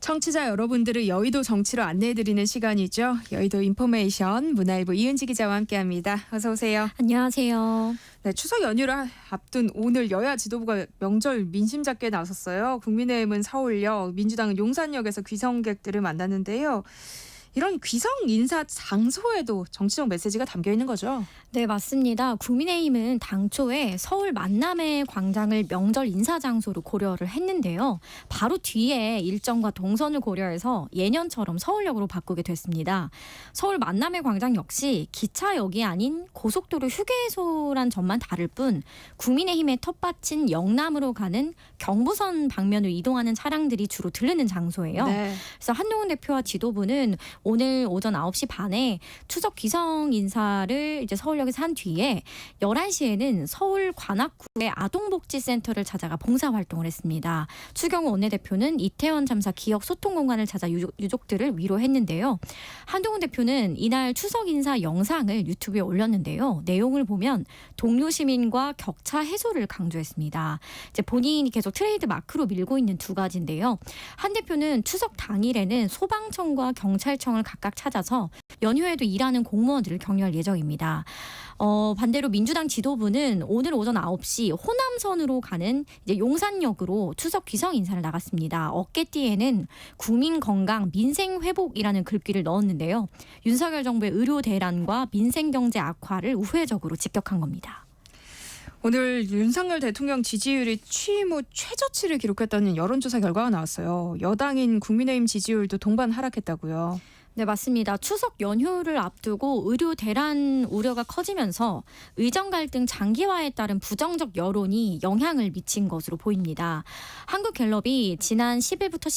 청취자 여러분들을 여의도 정치로 안내해드리는 시간이죠. 여의도 인포메이션 문화일보 이은지 기자와 함께합니다. 어서 오세요. 안녕하세요. 네, 추석 연휴를 앞둔 오늘 여야 지도부가 명절 민심 잡기에 나섰어요. 국민의힘은 서울역, 민주당은 용산역에서 귀성객들을 만났는데요. 이런 귀성 인사 장소에도 정치적 메시지가 담겨 있는 거죠. 네, 맞습니다. 국민의힘은 당초에 서울 만남의 광장을 명절 인사 장소로 고려를 했는데요. 바로 뒤에 일정과 동선을 고려해서 예년처럼 서울역으로 바꾸게 됐습니다. 서울 만남의 광장 역시 기차역이 아닌 고속도로 휴게소란 점만 다를 뿐 국민의힘의 텃밭인 영남으로 가는 경부선 방면으로 이동하는 차량들이 주로 들르는 장소예요. 네. 그래서 한동훈 대표와 지도부는 오늘 오전 9시 반에 추석 귀성 인사를 이제 서울역에서 한 뒤에 11시에는 서울 관악구의 아동복지센터를 찾아가 봉사활동을 했습니다. 추경호 원내대표는 이태원 참사 기억 소통 공간을 찾아 유족들을 위로했는데요. 한동훈 대표는 이날 추석 인사 영상을 유튜브에 올렸는데요. 내용을 보면 동료 시민과 격차 해소를 강조했습니다. 이제 본인이 계속 트레이드 마크로 밀고 있는 두 가지인데요. 한 대표는 추석 당일에는 소방청과 경찰청을 각각 찾아서 연휴에도 일하는 공무원들을 격려할 예정입니다. 반대로 민주당 지도부는 오늘 오전 9시 호남선으로 가는 이제 용산역으로 추석 귀성 인사를 나갔습니다. 어깨띠에는 국민 건강 민생 회복이라는 글귀를 넣었는데요. 윤석열 정부의 의료 대란과 민생 경제 악화를 우회적으로 직격한 겁니다. 오늘 윤석열 대통령 지지율이 취임 후 최저치를 기록했다는 여론조사 결과가 나왔어요. 여당인 국민의힘 지지율도 동반 하락했다고요. 네, 맞습니다. 추석 연휴를 앞두고 의료 대란 우려가 커지면서 의정 갈등 장기화에 따른 부정적 여론이 영향을 미친 것으로 보입니다. 한국갤럽이 지난 10일부터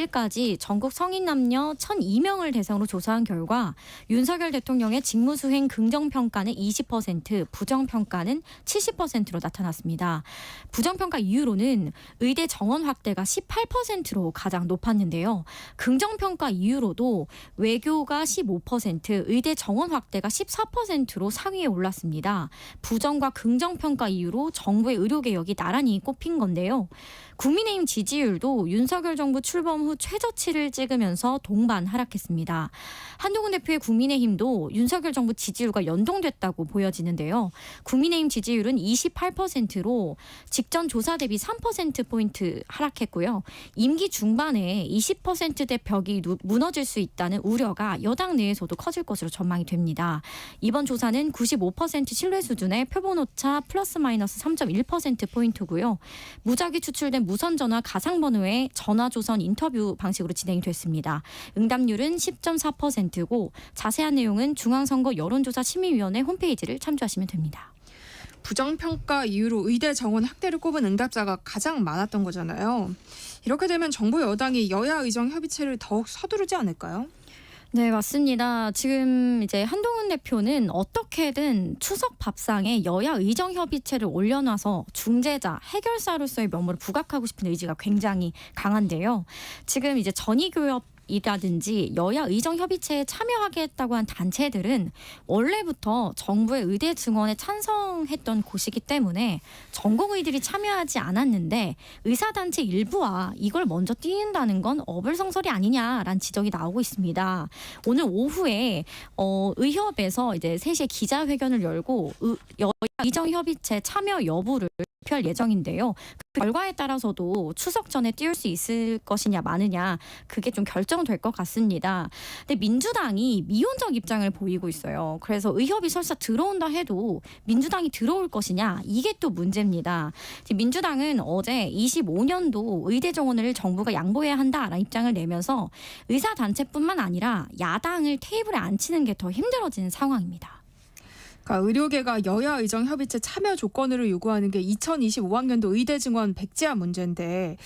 12일까지 전국 성인 남녀 1,002명을 대상으로 조사한 결과 윤석열 대통령의 직무수행 긍정평가는 20%, 부정평가는 70%로 나타났습니다. 부정평가 이유로는 의대 정원 확대가 18%로 가장 높았는데요. 긍정평가 이유로도 외교가 15%, 의대 정원 확대가 14%로 상위에 올랐습니다. 부정과 긍정평가 이유로 정부의 의료개혁이 나란히 꼽힌 건데요. 국민의힘 지지율도 윤석열 정부 출범 후 최저치를 찍으면서 동반 하락했습니다. 한동훈 대표의 국민의힘도 윤석열 정부 지지율과 연동됐다고 보여지는데요. 국민의힘 지지율은 28%로 직전 조사 대비 3%포인트 하락했고요. 임기 중반에 20%대 벽이 무너질 수 있다는 우려가 여당 내에서도 커질 것으로 전망이 됩니다. 이번 조사는 95% 신뢰 수준의 표본오차 플러스 마이너스 3.1%포인트고요. 무작위 추출된 무선전화 가상번호의 전화조선 인터뷰 방식으로 진행이 됐습니다. 응답률은 10.4%고 자세한 내용은 중앙선거 여론조사 심의위원회 홈페이지를 참조하시면 됩니다. 부정평가 이유로 의대 정원 확대를 꼽은 응답자가 가장 많았던 거잖아요. 이렇게 되면 정부 여당이 여야 의정 협의체를 더욱 서두르지 않을까요? 네, 맞습니다. 지금 이제 한동훈 대표는 어떻게든 추석 밥상에 여야 의정 협의체를 올려놔서 중재자, 해결사로서의 면모를 부각하고 싶은 의지가 굉장히 강한데요. 지금 이제 전위교협 이라든지 여야 의정 협의체에 참여하겠다고 한 단체들은 원래부터 정부의 의대 증원에 찬성했던 곳이기 때문에 전공의들이 참여하지 않았는데 의사단체 일부와 이걸 먼저 띄운다는 건 어불성설이 아니냐라는 지적이 나오고 있습니다. 오늘 오후에 의협에서 이제 3시에 기자회견을 열고 여야 의정 협의체 참여 여부를 발표할 예정인데요. 그 결과에 따라서도 추석 전에 띄울 수 있을 것이냐 마느냐 그게 좀 결정될 것 같습니다. 근데 민주당이 미온적 입장을 보이고 있어요. 그래서 의협이 설사 들어온다 해도 민주당이 들어올 것이냐 이게 또 문제입니다. 민주당은 어제 25년도 의대 정원을 정부가 양보해야 한다라는 입장을 내면서 의사단체뿐만 아니라 야당을 테이블에 앉히는 게 더 힘들어지는 상황입니다. 그러니까 의료계가 여야 의정 협의체 참여 조건으로 요구하는 게 2025학년도 의대 증원 백지화 문제인데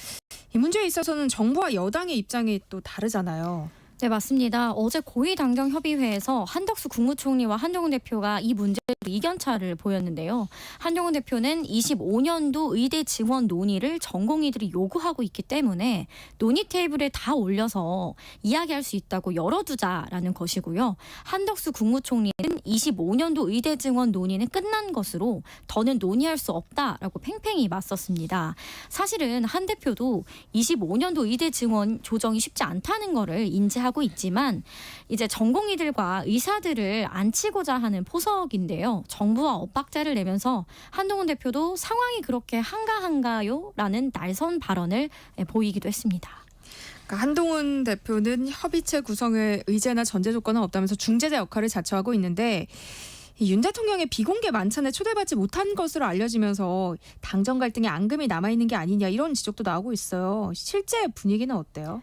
이 문제에 있어서는 정부와 여당의 입장이 또 다르잖아요. 네, 맞습니다. 어제 고위당정협의회에서 한덕수 국무총리와 한동훈 대표가 이 문제로 이견차를 보였는데요. 한동훈 대표는 25년도 의대 증원 논의를 전공의들이 요구하고 있기 때문에 논의 테이블에 다 올려서 이야기할 수 있다고 열어두자라는 것이고요. 한덕수 국무총리는 25년도 의대 증원 논의는 끝난 것으로 더는 논의할 수 없다라고 팽팽히 맞섰습니다. 사실은 한 대표도 25년도 의대 증원 조정이 쉽지 않다는 거를 인지하고 있지만 이제 전공의들과 의사들을 안치고자 하는 포석인데요. 정부와 엇박자를 내면서 한동훈 대표도 상황이 그렇게 한가한가요? 라는 날선 발언을 보이기도 했습니다. 그러니까 한동훈 대표는 협의체 구성에 의제나 전제 조건은 없다면서 중재자 역할을 자처하고 있는데 이 윤 대통령의 비공개 만찬에 초대받지 못한 것으로 알려지면서 당정 갈등의 앙금이 남아있는 게 아니냐 이런 지적도 나오고 있어요. 실제 분위기는 어때요?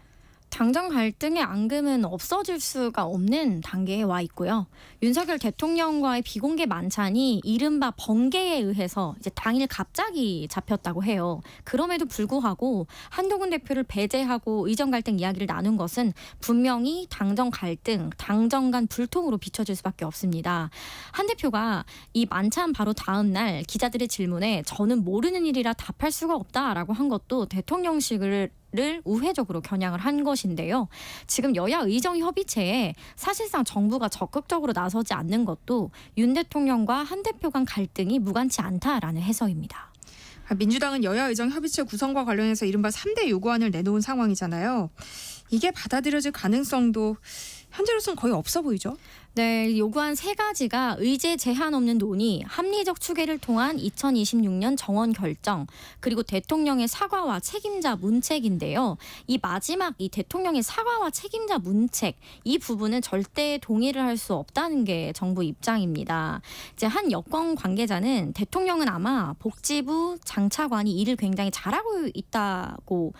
당정 갈등의 앙금은 없어질 수가 없는 단계에 와 있고요. 윤석열 대통령과의 비공개 만찬이 이른바 번개에 의해서 이제 당일 갑자기 잡혔다고 해요. 그럼에도 불구하고 한동훈 대표를 배제하고 의정 갈등 이야기를 나눈 것은 분명히 당정 갈등, 당정 간 불통으로 비춰질 수밖에 없습니다. 한 대표가 이 만찬 바로 다음 날 기자들의 질문에 저는 모르는 일이라 답할 수가 없다라고 한 것도 대통령실을 우회적으로 겨냥을 한 것인데요. 지금 여야 의정 협의체에 사실상 정부가 적극적으로 나서지 않는 것도 윤 대통령과 한 대표 간 갈등이 무관치 않다라는 해석입니다. 민주당은 여야 의정 협의체 구성과 관련해서 이른바 3대 요구안을 내놓은 상황이잖아요. 이게 받아들여질 가능성도 현재로서는 거의 없어 보이죠? 네, 요구한 세 가지가 의제 제한 없는 논의, 합리적 추계를 통한 2026년 정원 결정, 그리고 대통령의 사과와 책임자 문책인데요. 이 마지막 이 대통령의 사과와 책임자 문책, 이 부분은 절대 동의를 할 수 없다는 게 정부 입장입니다. 이제 한 여권 관계자는 대통령은 아마 복지부 장차관이 일을 굉장히 잘하고 있다고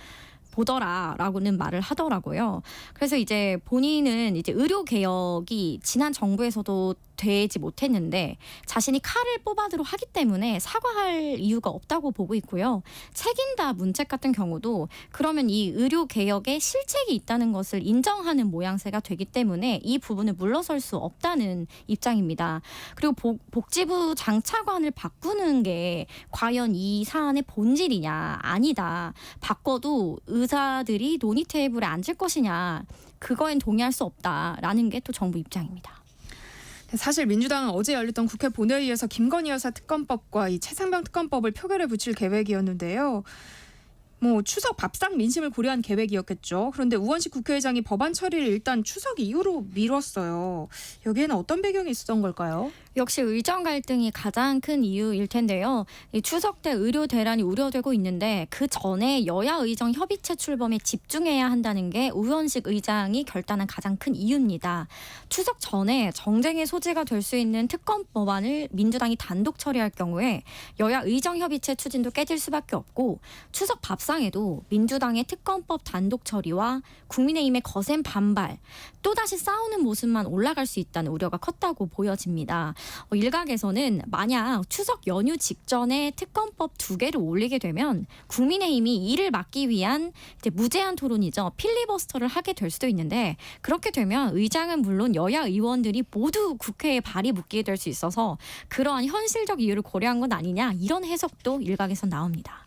보더라라고는 말을 하더라고요. 그래서 이제 본인은 이제 의료 개혁이 지난 정부에서도 되지 못했는데 자신이 칼을 뽑아도록 하기 때문에 사과할 이유가 없다고 보고 있고요. 책임다 문책 같은 경우도 그러면 이 의료 개혁에 실책이 있다는 것을 인정하는 모양새가 되기 때문에 이 부분을 물러설 수 없다는 입장입니다. 그리고 복지부 장차관을 바꾸는 게 과연 이 사안의 본질이냐? 아니다. 바꿔도 의사들이 논의 테이블에 앉을 것이냐? 그거엔 동의할 수 없다라는 게 또 정부 입장입니다. 사실 민주당은 어제 열렸던 국회 본회의에서 김건희 여사 특검법과 이 최상병 특검법을 표결에 붙일 계획이었는데요. 추석 밥상 민심을 고려한 계획이었겠죠. 그런데 우원식 국회의장이 법안 처리를 일단 추석 이후로 미뤘어요. 여기에는 어떤 배경이 있었던 걸까요? 역시 의정 갈등이 가장 큰 이유일 텐데요. 이 추석 때 의료 대란이 우려되고 있는데 그 전에 여야 의정 협의체 출범에 집중해야 한다는 게 우원식 의장이 결단한 가장 큰 이유입니다. 추석 전에 정쟁의 소지가 될 수 있는 특검 법안을 민주당이 단독 처리할 경우에 여야 의정 협의체 추진도 깨질 수밖에 없고 추석 밥상에도 민주당의 특검법 단독 처리와 국민의힘의 거센 반발, 또다시 싸우는 모습만 올라갈 수 있다는 우려가 컸다고 보여집니다. 일각에서는 만약 추석 연휴 직전에 특검법 2개를 올리게 되면 국민의힘이 이를 막기 위한 이제 무제한 토론이죠. 필리버스터를 하게 될 수도 있는데 그렇게 되면 의장은 물론 여야 의원들이 모두 국회에 발이 묶이게 될 수 있어서 그러한 현실적 이유를 고려한 건 아니냐 이런 해석도 일각에서 나옵니다.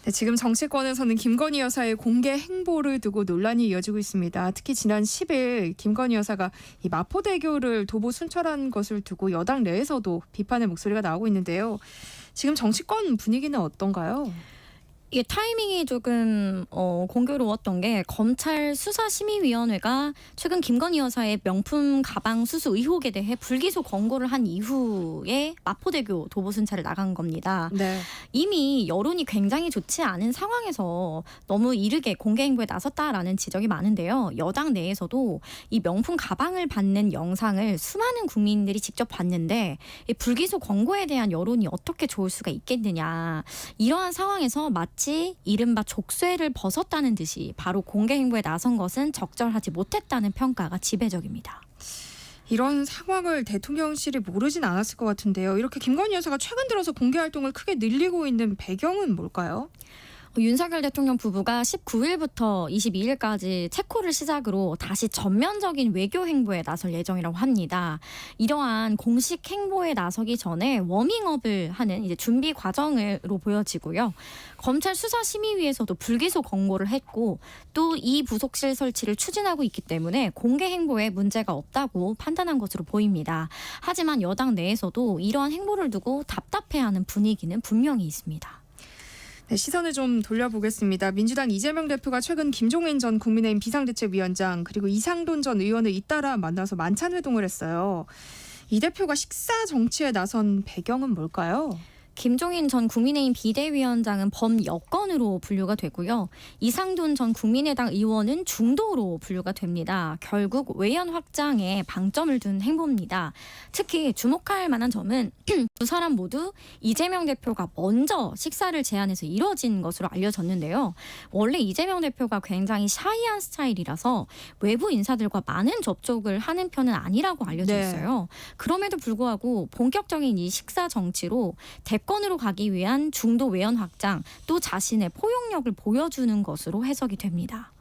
네, 지금 정치권에서는 김건희 여사의 공개 행보를 두고 논란이 이어지고 있습니다. 특히 지난 10일 김건희 여사가 이 마포대교를 도보 순찰한 것을 두고 여당 내에서도 비판의 목소리가 나오고 있는데요. 지금 정치권 분위기는 어떤가요? 이게 타이밍이 조금 공교로웠던 게 검찰 수사심의위원회가 최근 김건희 여사의 명품 가방 수수 의혹에 대해 불기소 권고를 한 이후에 마포대교 도보 순찰을 나간 겁니다. 네. 이미 여론이 굉장히 좋지 않은 상황에서 너무 이르게 공개 행보에 나섰다라는 지적이 많은데요. 여당 내에서도 이 명품 가방을 받는 영상을 수많은 국민들이 직접 봤는데 이 불기소 권고에 대한 여론이 어떻게 좋을 수가 있겠느냐. 이러한 상황에서 마치 이른바 족쇄를 벗었다는 듯이 바로 공개 행보에 나선 것은 적절하지 못했다는 평가가 지배적입니다. 이런 상황을 대통령실이 모르진 않았을 것 같은데요. 이렇게 김건희 여사가 최근 들어서 공개 활동을 크게 늘리고 있는 배경은 뭘까요? 윤석열 대통령 부부가 19일부터 22일까지 체코를 시작으로 다시 전면적인 외교 행보에 나설 예정이라고 합니다. 이러한 공식 행보에 나서기 전에 워밍업을 하는 이제 준비 과정으로 보여지고요. 검찰 수사심의위에서도 불기소 권고를 했고 또 이 부속실 설치를 추진하고 있기 때문에 공개 행보에 문제가 없다고 판단한 것으로 보입니다. 하지만 여당 내에서도 이러한 행보를 두고 답답해하는 분위기는 분명히 있습니다. 네, 시선을 좀 돌려보겠습니다. 민주당 이재명 대표가 최근 김종인 전 국민의힘 비상대책위원장 그리고 이상돈 전 의원을 잇따라 만나서 만찬 회동을 했어요. 이 대표가 식사 정치에 나선 배경은 뭘까요? 김종인 전 국민의힘 비대위원장은 범여권으로 분류가 되고요. 이상돈 전 국민의당 의원은 중도로 분류가 됩니다. 결국 외연 확장에 방점을 둔 행보입니다. 특히 주목할 만한 점은 두 사람 모두 이재명 대표가 먼저 식사를 제안해서 이뤄진 것으로 알려졌는데요. 원래 이재명 대표가 굉장히 샤이한 스타일이라서 외부 인사들과 많은 접촉을 하는 편은 아니라고 알려져 있어요. 그럼에도 불구하고 본격적인 이 식사 정치로 대권으로 가기 위한 중도 외연 확장 또 자신의 포용력을 보여주는 것으로 해석이 됩니다.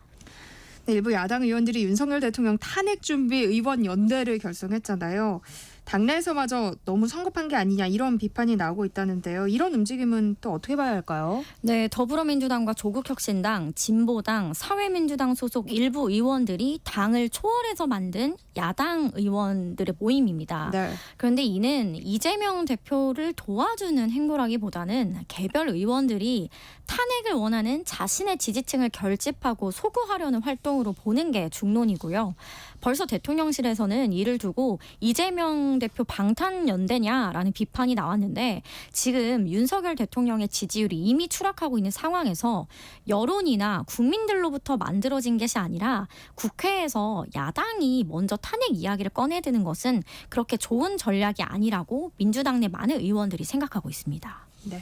네, 일부 야당 의원들이 윤석열 대통령 탄핵 준비 의원 연대를 결성했잖아요. 당내에서마저 너무 성급한 게 아니냐 이런 비판이 나오고 있다는데요. 이런 움직임은 또 어떻게 봐야 할까요? 네, 더불어민주당과 조국혁신당, 진보당, 사회민주당 소속 일부 의원들이 당을 초월해서 만든 야당 의원들의 모임입니다. 네. 그런데 이는 이재명 대표를 도와주는 행보라기보다는 개별 의원들이 탄핵을 원하는 자신의 지지층을 결집하고 소구하려는 활동으로 보는 게 중론이고요. 벌써 대통령실에서는 이를 두고 이재명 대표 방탄연대냐라는 비판이 나왔는데 지금 윤석열 대통령의 지지율이 이미 추락하고 있는 상황에서 여론이나 국민들로부터 만들어진 것이 아니라 국회에서 야당이 먼저 탄핵 이야기를 꺼내드는 것은 그렇게 좋은 전략이 아니라고 민주당 내 많은 의원들이 생각하고 있습니다. 네.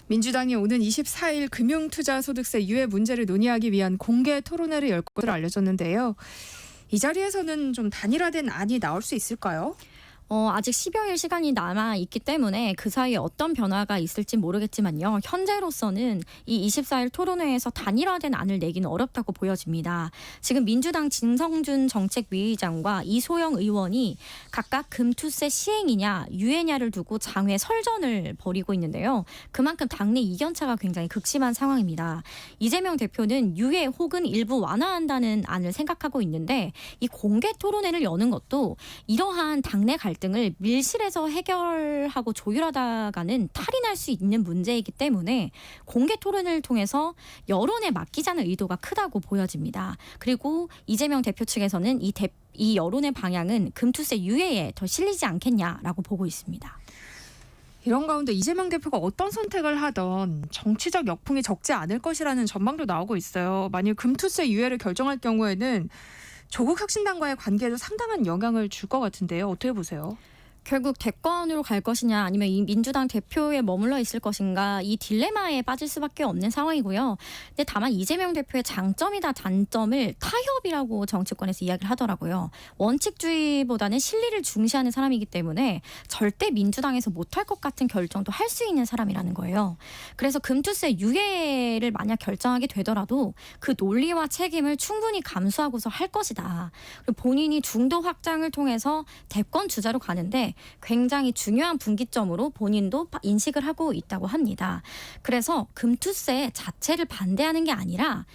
민주당이 오는 24일 금융투자소득세 유예 문제를 논의하기 위한 공개 토론회를 열 것으로 알려졌는데요. 이 자리에서는 좀 단일화된 안이 나올 수 있을까요? 아직 10여일 시간이 남아 있기 때문에 그 사이에 어떤 변화가 있을지 모르겠지만요. 현재로서는 이 24일 토론회에서 단일화된 안을 내기는 어렵다고 보여집니다. 지금 민주당 진성준 정책위의장과 이소영 의원이 각각 금투세 시행이냐 유예냐를 두고 장외 설전을 벌이고 있는데요. 그만큼 당내 이견차가 굉장히 극심한 상황입니다. 이재명 대표는 유예 혹은 일부 완화한다는 안을 생각하고 있는데 이 공개 토론회를 여는 것도 이러한 당내 갈등을 밀실에서 해결하고 조율하다가는 탈이 날 수 있는 문제이기 때문에 공개 토론을 통해서 여론에 맡기자는 의도가 크다고 보여집니다. 그리고 이재명 대표 측에서는 이 여론의 방향은 금투세 유예에 더 실리지 않겠냐라고 보고 있습니다. 이런 가운데 이재명 대표가 어떤 선택을 하던 정치적 역풍이 적지 않을 것이라는 전망도 나오고 있어요. 만약 금투세 유예를 결정할 경우에는 조국 혁신당과의 관계에도 상당한 영향을 줄 것 같은데요. 어떻게 보세요? 결국 대권으로 갈 것이냐 아니면 이 민주당 대표에 머물러 있을 것인가 이 딜레마에 빠질 수밖에 없는 상황이고요. 근데 다만 이재명 대표의 장점이다 단점을 타협이라고 정치권에서 이야기를 하더라고요. 원칙주의보다는 실리를 중시하는 사람이기 때문에 절대 민주당에서 못할 것 같은 결정도 할 수 있는 사람이라는 거예요. 그래서 금투세 유예를 만약 결정하게 되더라도 그 논리와 책임을 충분히 감수하고서 할 것이다. 그리고 본인이 중도 확장을 통해서 대권 주자로 가는데 굉장히 중요한 분기점으로 본인도 인식을 하고 있다고 합니다. 그래서 금투세 자체를 반대하는 게 아니라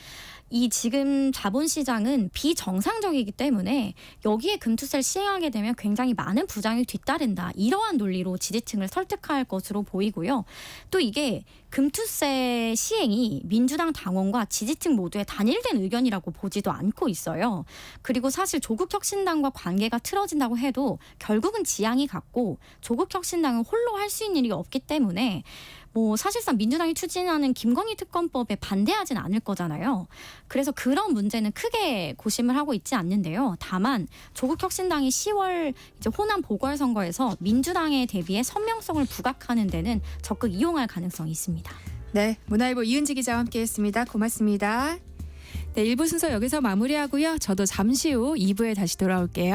이 지금 자본시장은 비정상적이기 때문에 여기에 금투세를 시행하게 되면 굉장히 많은 부작용이 뒤따른다. 이러한 논리로 지지층을 설득할 것으로 보이고요. 또 이게 금투세 시행이 민주당 당원과 지지층 모두의 단일된 의견이라고 보지도 않고 있어요. 그리고 사실 조국혁신당과 관계가 틀어진다고 해도 결국은 지향이 같고 조국혁신당은 홀로 할 수 있는 일이 없기 때문에 사실상 민주당이 추진하는 김건희 특검법에 반대하진 않을 거잖아요. 그래서 그런 문제는 크게 고심을 하고 있지 않는데요. 다만 조국혁신당이 10월 이제 호남 보궐선거에서 민주당에 대비해 선명성을 부각하는 데는 적극 이용할 가능성이 있습니다. 네, 문화일보 이은지 기자와 함께했습니다. 고맙습니다. 네, 1부 순서 여기서 마무리하고요. 저도 잠시 후 2부에 다시 돌아올게요.